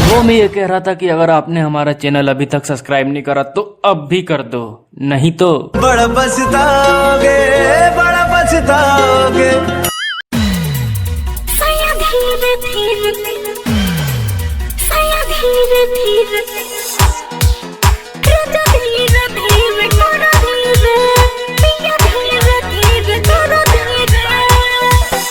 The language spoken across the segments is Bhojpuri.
वो मैं ये कह रहा था कि अगर आपने हमारा चैनल अभी तक सब्सक्राइब नहीं करा तो अब भी कर दो, नहीं तो बड़ा पछताओगे, बड़ा पछताओगे। सया धीरे धीरे, सया धीरे धीरे, राजा धीरे धीरे करो धीरे, पिया धीरे धीरे करो धीरे।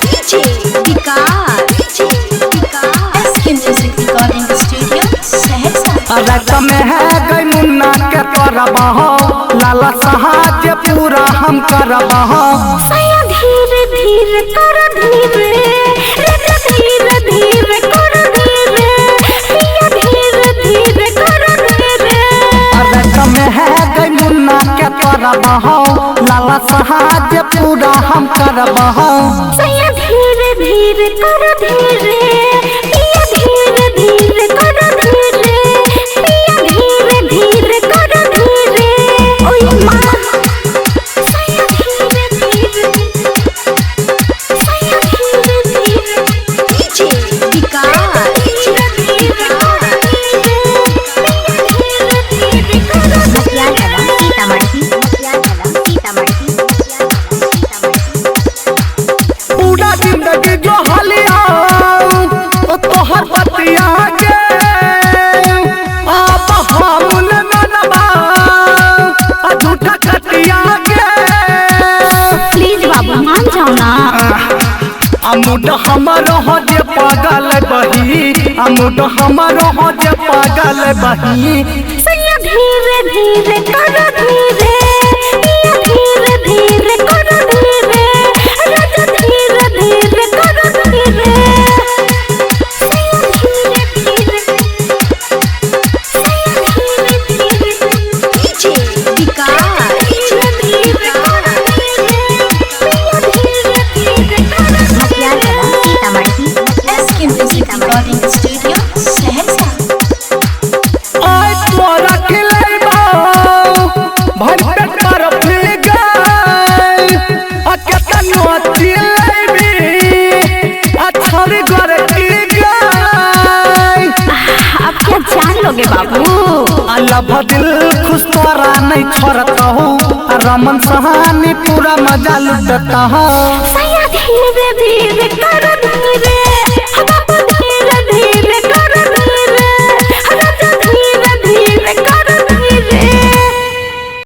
DJ Vikas, DJ Vikas, SK music recording studio Saharsa. रक्त में है गई मुन्ना के करबहो, लाला सहाज पूरा हम करबहो। सया धीरे धीरे करो धीरे, राजा धीरे धीरे करो धीरे, पिया धीरे धीरे करो धीरे। रक्त में है गई मुन्ना के करबहो, लाला सहाज पूरा हम करबहो। सया धीरे धीरे करो धीरे, पिया धीरे धीरे करो धीरे, पिया धीरे धीरे करो धीरे। ओए माँ सया धीरे धीरे, सया धीरे धीरे, डीजे विकास धीरे धीरे करो धीरे, पिया धीरे धीरे करो धीरे। सीतामढ़ी, सीतामढ़ी, पूरा जिंदगी जो हलिया तोहर बतिया के आप हमन मनबा झूठा कटिया के। प्लीज बाबू मान जाओ ना। अमुड हमर हो जे पागल बही, अमुड हमर हो जे पागल बही। सया धीरे धीरे करो धीरे, पिया धीरे धीरे करो धीरे, राजा धीरे धीरे करो धीरे। सया धीरे धीरे, सया धीरे धीरे, डीजे विकास धीरे धीरे करो धीरे, पिया धीरे धीरे करो धीरे। Sitamarhi, SK music recording studio Saharsa. आय तोरा खिलैबो भर पेट कर पी गई, केतनो चिलैबी छरी घर की गई। अब क्या जान लोगे बाबू। अल्लाह दिल खुश तोरा नहीं छोड़ता हूँ, रमन सहानी पूरा मजा लुटता हूँ। सया धीरे धीरे करो धीरे, हम